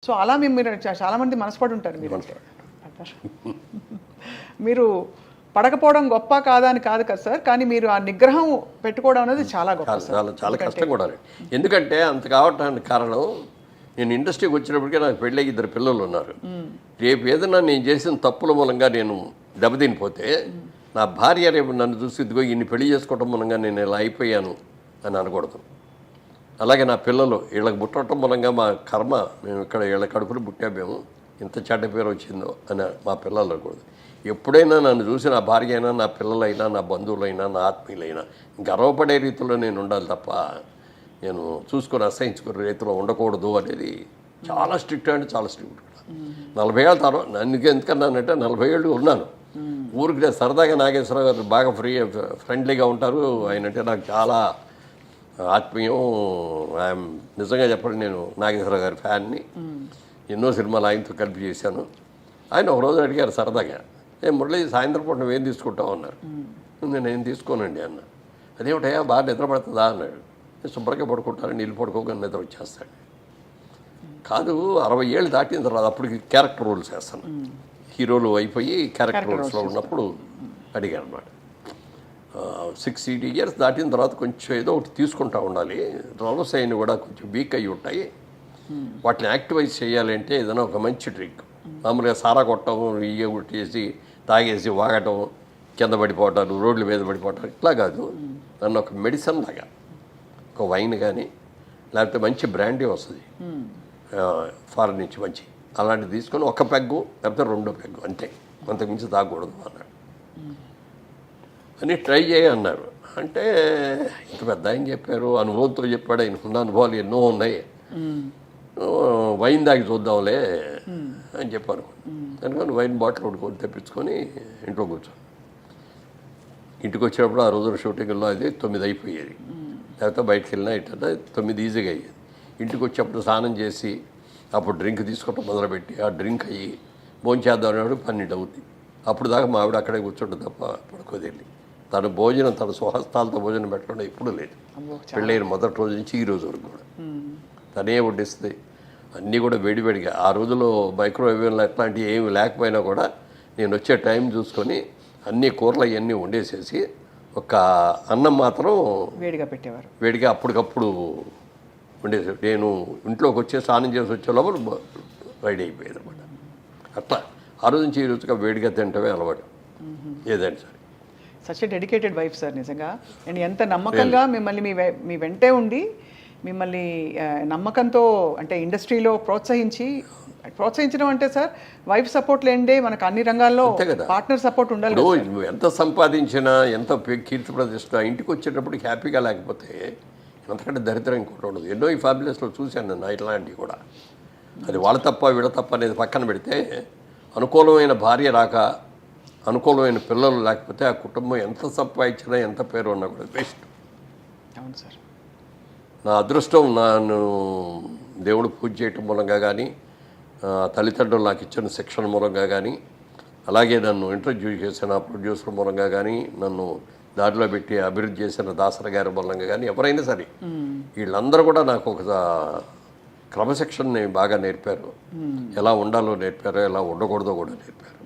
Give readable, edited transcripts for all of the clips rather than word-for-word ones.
So అలా మీరు చాలామంది మనసుపడి ఉంటారు మీరు మీరు పడకపోవడం గొప్ప కాదా అని కాదు కదా సార్, కానీ మీరు ఆ నిగ్రహం పెట్టుకోవడం అనేది చాలా గొప్ప. చాలా కష్టం కూడా. ఎందుకంటే అంత కావటానికి కారణం, నేను ఇండస్ట్రీకి వచ్చినప్పటికే నాకు పెళ్ళి 2 పిల్లలు ఉన్నారు. రేపు ఏదైనా నేను చేసిన తప్పుల మూలంగా నేను దెబ్బతినిపోతే నా భార్య రేపు నన్ను చూసి ఇదిగో ఇన్ని పెళ్లి చేసుకోవటం మూలంగా నేను ఇలా అయిపోయాను అని అనకూడదు. అలాగే నా పిల్లలు వీళ్ళకి పుట్టడం మూలంగా మా కర్మ, మేము ఇక్కడ వీళ్ళ కడుపులు పుట్టామేమో ఇంత చెడ్డ పేరు వచ్చిందో అని మా పిల్లలు అనకూడదు. ఎప్పుడైనా నన్ను చూసి నా భార్య అయినా, నా పిల్లలైనా, నా బంధువులైనా, నా ఆత్మీయులైనా గర్వపడే రీతిలో నేను ఉండాలి తప్ప నేను చూసుకొని అసహించుకునే రీతిలో ఉండకూడదు అనేది చాలా స్ట్రిక్ట్, అంటే చాలా స్ట్రిక్ట్. 40 ఏళ్ళ తర్వాత ఎందుకన్నానంటే 40 ఏళ్ళు ఉన్నాను ఊరికి. నేను సరదాగా నాగేశ్వరరావు గారు బాగా ఫ్రెండ్లీగా ఉంటారు. ఆయనంటే నాకు చాలా ఆత్మీయం. ఐఎమ్ నిజంగా చెప్పండి, నేను నాగేశ్వరరావు గారి ఫ్యాన్ని. ఎన్నో సినిమాలు ఆయనతో కలిపి చేశాను. ఆయన ఒకరోజు అడిగారు సరదాగా, మురళి సాయంత్రం పూట నువ్వేం తీసుకుంటావు అన్నారు. నేను తీసుకోనండి అన్న. అదేమిటయా బాగా నిద్ర పడుతుందా అన్నాడు. నేను శుభ్రంగా పడుకుంటాను, నీళ్ళు పడుకోగానే నిద్ర వచ్చేస్తాడు. కాదు 60 ఏళ్ళు దాటిన తర్వాత అప్పటికి క్యారెక్టర్ రోల్స్ వేస్తాను. హీరోలు అయిపోయి క్యారెక్టర్ రోల్స్లో ఉన్నప్పుడు అడిగాను అనమాట. 60 ఇయర్స్ దాటిన తర్వాత కొంచెం ఏదో ఒకటి తీసుకుంటూ ఉండాలి. రోల్స్ అయిన కూడా కొంచెం వీక్ అయ్యి ఉంటాయి. వాటిని యాక్టివైజ్ చేయాలంటే ఏదైనా ఒక మంచి డ్రింక్, మామూలుగా సారా కొట్టడం, ఇయ్య కొట్టేసి తాగేసి వాగటం, కింద పడిపోవటాలు, రోడ్ల మీద పడిపోవటాలు ఇట్లా కాదు. నన్ను ఒక మెడిసిన్ లాగా ఒక వైన్ కానీ లేకపోతే మంచి బ్రాండీ వస్తుంది ఫారెన్ నుంచి మంచి, అలాంటివి తీసుకొని 1 పెగ్గు లేకపోతే 2 పెగ్గు అంతే, అంతకుమించి తాగకూడదు అన్నాడు. అని ట్రై చేయన్నారు. అంటే ఇంత పెద్ద ఆయన చెప్పారు, అనుభవంతో చెప్పాడు. ఆయనకున్న అనుభవాలు ఎన్నో ఉన్నాయి. వైన్ దాగి చూద్దాంలే అని చెప్పాను. అందుకని వైన్ బాటిల్ కొనుక్కొని తెప్పించుకొని ఇంట్లో కూర్చొని, ఇంటికి వచ్చినప్పుడు ఆ రోజున షూటింగ్లో అది 9 అయిపోయేది. లేకపోతే బయటకు వెళ్ళినా ఇట్లా 9 ఈజీగా అయ్యేది. ఇంటికి వచ్చేప్పుడు స్నానం చేసి అప్పుడు డ్రింక్ తీసుకోవటం మొదలుపెట్టి ఆ డ్రింక్ అయ్యి భోంచేద్దాం అనేవాడు 12 అవుతుంది. అప్పుడు దాకా మా ఆవిడ అక్కడే కూర్చుంటుంది తప్ప పడుకోదేళ్ళి. తను భోజనం, తన స్వహస్తాలతో భోజనం పెట్టడం ఎప్పుడూ లేదు. పెళ్ళైన మొదటి రోజు నుంచి ఈ రోజు వరకు కూడా తనే వడ్డిస్తుంది. అన్నీ కూడా వేడివేడిగా. ఆ రోజుల్లో మైక్రోవేవ్లో అట్లాంటివి ఏమి లేకపోయినా కూడా నేను వచ్చే టైం చూసుకొని అన్ని కూరలు అవన్నీ వండేసేసి ఒక అన్నం మాత్రం వేడిగా పెట్టేవారు. వేడిగా అప్పటికప్పుడు వండేసి నేను ఇంట్లోకి వచ్చే స్నానం చేసి వచ్చే లోపల రెడీ అయిపోయేది అనమాట. అట్లా ఆ రోజు నుంచి ఈ రోజుగా వేడిగా తింటమే అలవాటు ఏదైనా సరే. Such a dedicated wife sir నిజంగా. అండ్ ఎంత నమ్మకంగా మిమ్మల్ని మీ వెంటే ఉండి మిమ్మల్ని నమ్మకంతో అంటే ఇండస్ట్రీలో ప్రోత్సహించడం అంటే సార్ వైఫ్ సపోర్ట్ లేండే మనకు అన్ని రంగాల్లో పార్ట్నర్ సపోర్ట్ ఉండాలి. నువ్వు ఎంత సంపాదించినా, ఎంత కీర్తి ప్రతిష్ట, ఇంటికి వచ్చేటప్పుడు హ్యాపీగా లేకపోతే అంతకంటే దరిద్రం ఇంకోటి ఉండదు. ఎన్నో ఈ ఫ్యామిలీస్లో చూశాను నేను ఇట్లాంటివి కూడా. అది వాళ్ళ తప్ప వీళ్ళ తప్ప అనేది పక్కన పెడితే, అనుకూలమైన భార్య రాక, అనుకూలమైన పిల్లలు లేకపోతే ఆ కుటుంబం ఎంత సంపాదించినా, ఎంత పేరు ఉన్నా కూడా వేస్ట్. అవును సార్. నా అదృష్టం నన్ను దేవుడు పూజ చేయటం మూలంగా కానీ, తల్లిదండ్రులు నాకు ఇచ్చిన శిక్షణ మూలంగా కానీ, అలాగే నన్ను ఇంట్రడ్యూస్ చేసిన ప్రొడ్యూసర్ మూలంగా కానీ, నన్ను దారిలో పెట్టి అభివృద్ధి చేసిన దాసరి గారి మూలంగా కానీ, ఎవరైనా సరే వీళ్ళందరూ కూడా నాకు ఒక క్రమశిక్షణని బాగా నేర్పారు. ఎలా ఉండాలో నేర్పారు, ఎలా ఉండకూడదో కూడా నేర్పారు.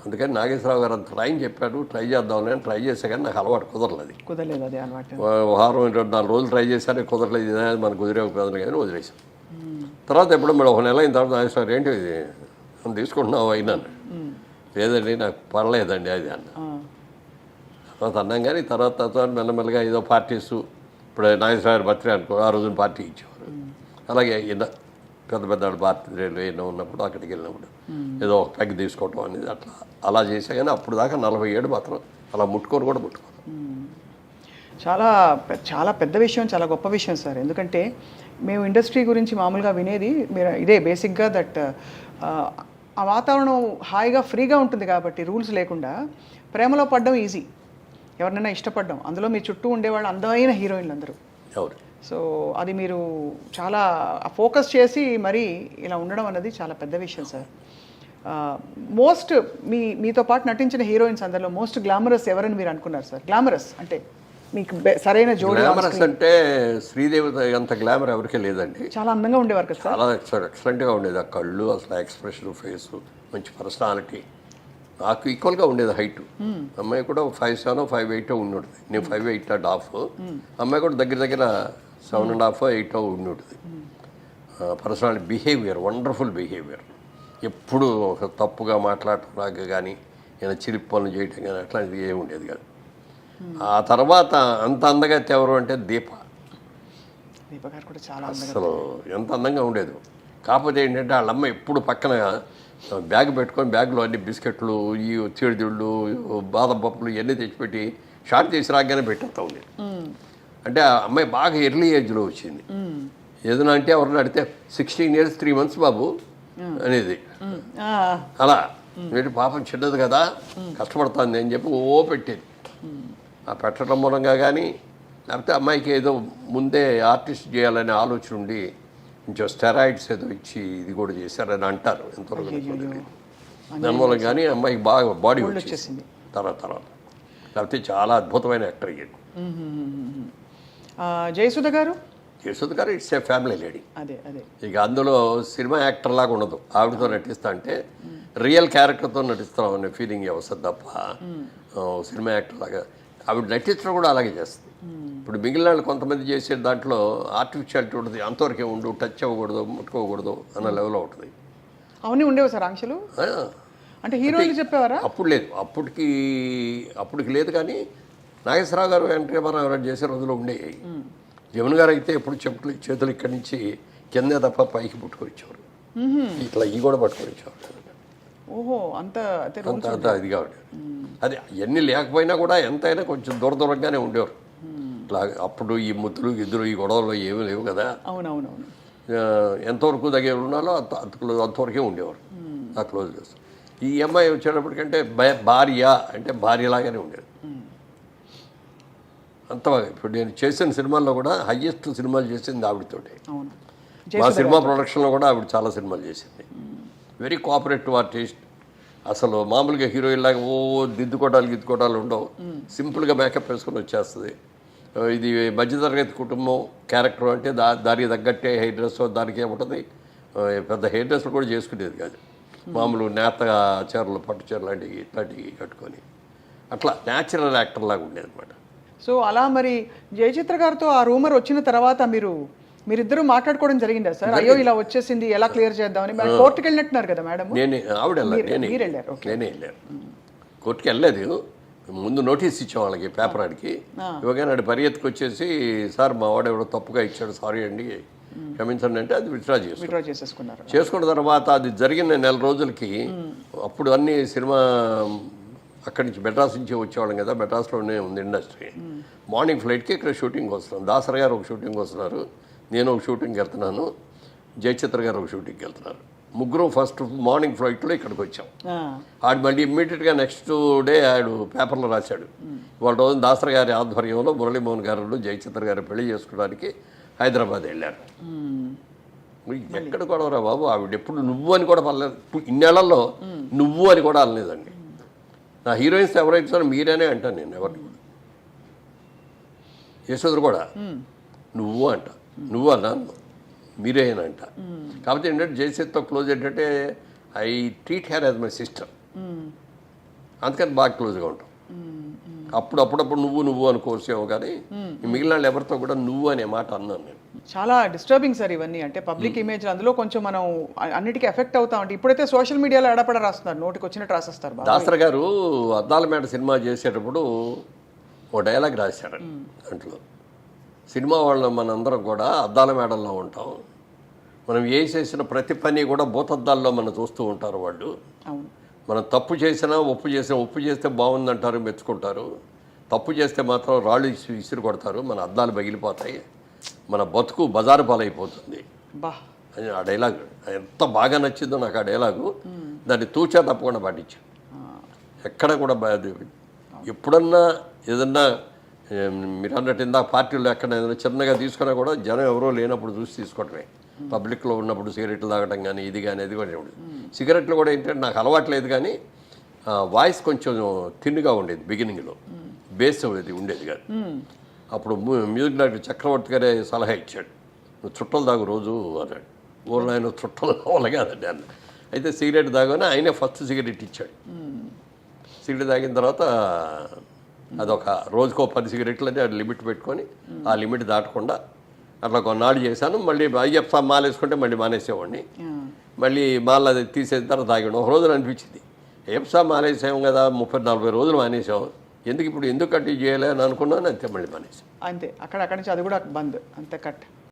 అందుకని నాగేశ్వరరావు గారు అంత ట్రైన్ చెప్పాడు, ట్రై చేద్దామని ట్రై చేసే కానీ నాకు అలవాటు కుదరలేదు. అది అలవాటు. వారం 2-4 రోజులు ట్రై చేశాను, కుదరలేదు. మనకు కుదిరే కుదరదు కానీ వదిలేసాం. తర్వాత ఎప్పుడు మీరు 1 నెల అయిన తర్వాత నాగేశ్వరరావు ఏంటి ఇది మనం తీసుకుంటున్నావు అయినాను. లేదండి నాకు పర్లేదండి అది అన్న. తర్వాత అన్నాం కానీ తర్వాత మెల్లమెల్లగా ఏదో పార్టీస్, ఇప్పుడు నాగేశ్వరరావు బర్త్డే అనుకో, ఆ రోజున పార్టీ ఇచ్చేవారు. అలాగే పెద్ద బర్త్డేలు ఏదో ఉన్నప్పుడు అక్కడికి వెళ్ళినప్పుడు ఏదో ఒక పెగ్ తీసుకోవటం అనేది అలా చేసా. కానీ అప్పుడు దాకా 47 మాత్రం అలా ముట్టుకోను. చాలా పెద్ద విషయం, చాలా గొప్ప విషయం సార్. ఎందుకంటే మేము ఇండస్ట్రీ గురించి మామూలుగా వినేది ఇదే బేసిక్గా దట్ ఆ వాతావరణం హాయిగా ఫ్రీగా ఉంటుంది కాబట్టి రూల్స్ లేకుండా ప్రేమలో పడడం ఈజీ, ఎవరినైనా ఇష్టపడడం. అందులో మీ చుట్టూ ఉండేవాళ్ళు అందమైన హీరోయిన్లు అందరూ. సో అది మీరు చాలా ఫోకస్ చేసి మరీ ఇలా ఉండడం అన్నది చాలా పెద్ద విషయం సార్. మీతో పాటు నటించిన హీరోయిన్స్ అందరిలో మోస్ట్ గ్లామరస్ ఎవరని మీరు అనుకున్నారు సార్? గ్లామరస్ అంటే మీకు సరైన జోడి గ్లామరస్ అంటే శ్రీదేవి అంత గ్లామర్ ఎవరికీ లేదండి. చాలా అందంగా ఉండేవారు కదా సార్. చాలా ఎక్సలెంట్గా ఉండేది. ఆ కళ్ళు, అసలు ఎక్స్ప్రెషన్, ఫేసు, మంచి పర్సనాలిటీ. నాకు ఈక్వల్గా ఉండేది హైట్. అమ్మాయి కూడా 5'7", 5'8" ఉండేది. నేను 5'8.5". అమ్మాయి కూడా దగ్గర దగ్గర 7.5, 8 ఉండేది. Personality, behaviour, wonderful behaviour. ఎప్పుడు ఒక తప్పుగా మాట్లాడటం నాకు కానీ ఏదైనా చిలిపి పనులు చేయటం కానీ అట్లాంటిది ఏమి ఉండేది కాదు. ఆ తర్వాత అంత అందగత్త ఎవరు అంటే దీప. దీప గారు కూడా చాలా అసలు ఎంత అందంగా ఉండేది. కాకపోతే ఏంటంటే వాళ్ళ అమ్మ ఎప్పుడు పక్కన బ్యాగ్ పెట్టుకొని బ్యాగ్లో అన్ని బిస్కెట్లు, ఈ చీడిదిళ్ళు, బాదం పప్పులు ఇవన్నీ తెచ్చిపెట్టి షార్ట్ చేసి రాగానే పెట్టేస్తా ఉండేది. అంటే ఆ అమ్మాయి బాగా ఎర్లీ ఏజ్లో వచ్చింది. ఏదైనా అంటే ఎవరిని అడిగితే 16 years 3 months బాబు అనేది. అలా ఏంటి పాపం చిన్నది కదా, కష్టపడుతుంది అని చెప్పి పెట్టేది. ఆ పెట్టడం మూలంగా కానీ లేకపోతే అమ్మాయికి ఏదో ముందే ఆర్టిస్ట్ చేయాలనే ఆలోచన ఉండి కొంచెం స్టెరాయిడ్స్ ఏదో ఇచ్చి ఇది కూడా చేశారని అంటారు. ఎంతవరకు తెలియదు. దానివల్ల కానీ అమ్మాయికి బాగా బాడీ వచ్చేసింది తర్వాత. లేకపోతే చాలా అద్భుతమైన యాక్టర్ అయ్యేది. జయసుధ గారు ఇట్స్ ఏ ఫ్యామిలీ లేడీ. అదే ఇక అందులో సినిమా యాక్టర్ లాగా ఉండదు. ఆవిడతో నటిస్తా అంటే రియల్ క్యారెక్టర్తో నటిస్తాం అనే ఫీలింగ్ వస్తుంది తప్ప సినిమా యాక్టర్ లాగా ఆవిడ నటించడం కూడా అలాగే చేస్తుంది. ఇప్పుడు మిగిలిన వాళ్ళు కొంతమంది చేసే దాంట్లో ఆర్టిఫిషియాలిటీ ఉంటుంది. అంతవరకే ఉండు, టచ్ అవ్వకూడదు, ముట్టుకోకూడదు అన్న లెవెల్లో ఉంటుంది. అవన్నీ ఉండేవి సార్ ఆంక్షలు. అంటే హీరోయిన్లు చెప్పేవారా? అప్పుడు లేదు, అప్పటికి లేదు. కానీ నాగేశ్వరరావు గారు, ఎన్టీ రామారావు గారు చేసే రోజులు ఉండేవి. జమున గారు అయితే ఎప్పుడు చేతులు ఇక్కడి నుంచి కిందే తప్ప పైకి పుట్టుకొచ్చేవారు. ఇట్లా ఈ కూడా పట్టుకొచ్చేవారు. ఓహో, అంత ఇదిగా ఉండేది. అది ఎన్ని లేకపోయినా కూడా ఎంతైనా కొంచెం దూరంగానే ఉండేవారు. ఇట్లా అప్పుడు ఈ ముద్దులు గిద్దులు ఈ గొడవలు ఏమీ లేవు కదా. అవునవునవును. ఎంతవరకు దగ్గర ఉన్నాలో అంతవరకే ఉండేవారు. ఆ క్లోజ్ చేస్తారు. ఈ అమ్మాయి వచ్చేటప్పటికంటే భార్య అంటే భార్యలాగానే ఉండేది. అంత ఇప్పుడు నేను చేసిన సినిమాల్లో కూడా హయ్యెస్ట్ సినిమాలు చేసింది ఆవిడతోటి. మా సినిమా ప్రొడక్షన్లో కూడా ఆవిడ చాలా సినిమాలు చేసింది. Very cooperative artist. అసలు మామూలుగా హీరోయిన్ లాగా గిద్దుకోటాలు ఉండవు. సింపుల్గా మేకప్ వేసుకొని వచ్చేస్తుంది. ఇది మధ్యతరగతి కుటుంబం క్యారెక్టర్ అంటే దానికి తగ్గట్టే హెయిర్ డ్రెస్ దానికే ఉంటుంది. పెద్ద హెయిర్ డ్రెస్లు కూడా చేసుకునేది కాదు. మామూలు నేత చీరలు, పట్టు చీరలు లాంటివి ఇట్లాంటివి కట్టుకొని అట్లా న్యాచురల్ యాక్టర్ లాగా ఉండేది అనమాట. సో అలా మరి జయచిత్ర గారితో ఆ రూమర్ వచ్చిన తర్వాత మీరిద్దరూ మాట్లాడుకోవడం జరిగిందా సార్? అయ్యో ఇలా వచ్చేసింది, ఎలా క్లియర్ చేద్దామని. కోర్టుకి వెళ్ళినట్టున్నారు కదా మేడం? నేనే వెళ్ళాను. కోర్టుకి వెళ్ళలేదు. ముందు నోటీస్ ఇచ్చాం వాళ్ళకి, పేపర్ ఆడికి. ఇవ్వగానే పరిగెత్తుకు వచ్చేసి, సార్ మా వాడు ఎవడో తప్పుగా ఇచ్చాడు, సారీ అండి క్షమించండి అంటే అది విత్డ్రా చేసుకున్నారు. చేసుకున్న తర్వాత అది జరిగిన 4 రోజులకి అప్పుడు అన్ని సినిమా అక్కడి నుంచి మెడ్రాస్ నుంచి వచ్చేవాళ్ళం కదా. మెడ్రాస్లోనే ఉంది ఇండస్ట్రీ. మార్నింగ్ ఫ్లైట్కి ఇక్కడ షూటింగ్కి వస్తున్నాను. దాసరి గారు ఒక షూటింగ్కి వస్తున్నారు, నేను ఒక షూటింగ్కి వెళ్తున్నాను, జయచిత్ర గారు ఒక షూటింగ్కి వెళ్తున్నారు. ముగ్గురు ఫస్ట్ మార్నింగ్ ఫ్లైట్లో ఇక్కడికి వచ్చాం. ఆడు మళ్ళీ ఇమ్మీడియట్గా నెక్స్ట్ డే ఆడు పేపర్లో రాశాడు, వాళ్ళ రోజు దాసరి గారి ఆధ్వర్యంలో మురళీమోహన్ గారు జయచిత్ర గారు పెళ్లి చేసుకోవడానికి హైదరాబాద్ వెళ్ళారు. ఎక్కడ కూడా రా బాబు, ఆవిడ ఎప్పుడు నువ్వు అని కూడా పర్లేదు. ఇన్నేళ్లలో నువ్వు అని కూడా అనలేదండి. నా హీరోయిన్స్ ఎవరైతే మీరేనే అంటాను నేను, ఎవరిని కూడా. యశోదరు కూడా నువ్వు అంట, నువ్వు అన్నాను, మీరే అని అంట. కాబట్టి ఏంటంటే జయసేత్తో క్లోజ్ ఏంటంటే I treat her as my sister. అందుకని బాగా క్లోజ్గా ఉంటాం. అప్పుడప్పుడు నువ్వు అనుకోవచ్చేమో, కానీ మిగిలిన వాళ్ళు ఎవరితో కూడా నువ్వు అనే మాట అన్నాను నేను. చాలా డిస్టర్బింగ్ సార్ ఇవన్నీ. అంటే పబ్లిక్ ఇమేజ్ అందులో కొంచెం మనం అన్నిటికీ ఎఫెక్ట్ అవుతా ఉంటాం. ఇప్పుడైతే సోషల్ మీడియాలో ఎడపడ రాస్తున్నారు, నోటికి వచ్చినట్టు రాసేస్తారు. దాసరి గారు అద్దాల మేడ సినిమా చేసేటప్పుడు ఓ డైలాగ్ రాశారు. దాంట్లో సినిమా వాళ్ళ మనందరం కూడా అద్దాల మేడల్లో ఉంటాం, మనం ఏ చేసిన ప్రతి పని కూడా భూతద్దాల్లో మనం చూస్తూ ఉంటారు వాళ్ళు. మనం తప్పు చేసినా ఒప్పు చేస్తే బాగుందంటారు, మెచ్చుకుంటారు. తప్పు చేస్తే మాత్రం రాళ్ళు విసిరి కొడతారు, మన అద్దాలు పగిలిపోతాయి, మన బతుకు బజారు పాలైపోతుంది అని ఆ డైలాగ్ ఎంత బాగా నచ్చిందో నాకు. ఆ డైలాగు దాన్ని తూచా తప్పకుండా పాటించాను. ఎక్కడ కూడా ఎప్పుడన్నా ఏదన్నా మీరు అన్నట్టు ఇందాక పార్టీలో ఎక్కడ ఏదైనా చిన్నగా తీసుకున్నా కూడా జనం ఎవరో లేనప్పుడు చూసి తీసుకోవటమే. పబ్లిక్లో ఉన్నప్పుడు సిగరెట్లు తాగడం కానీ ఇది కానీ అది కూడా ఉండేది. సిగరెట్లు కూడా ఏంటంటే నాకు అలవాట్లేదు, కానీ వాయిస్ కొంచెం థిన్గా ఉండేది బిగినింగ్లో, బేస్ అది ఉండేది కాదు. అప్పుడు మ్యూజిక్ డైరెక్టర్ చక్రవర్తి గారే సలహా ఇచ్చాడు, నువ్వు చుట్టలు దాగు రోజు అన్నాడు. ఊళ్ళో ఆయన చుట్టలు కావాలి కాదండి అన్న. అయితే సిగరెట్ తాగానే ఆయనే ఫస్ట్ సిగరెట్ ఇచ్చాడు. సిగరెట్ తాగిన తర్వాత అదొక రోజుకో 10 సిగరెట్లు అని అది లిమిట్ పెట్టుకొని ఆ లిమిట్ దాటకుండా అట్లా కొన్నాళ్ళు చేశాను. మళ్ళీ అయ్యప్ప మాల వేసుకుంటే మళ్ళీ మానేసేవాడిని. మళ్ళీ మాల అది తీసేసిన తర్వాత తాగాడు. ఒక రోజున అనిపించింది, అయ్యప్ప మానేసాం కదా, 30-40 రోజులు మానేసాం, ఎందుకు ఇప్పుడు ఎందుకు కట్ చేయాలి అని అనుకున్నాను. అంతే మళ్ళీ మానేసాం. అంతే అక్కడి నుంచి అది కూడా బంద్, అంతే కట్.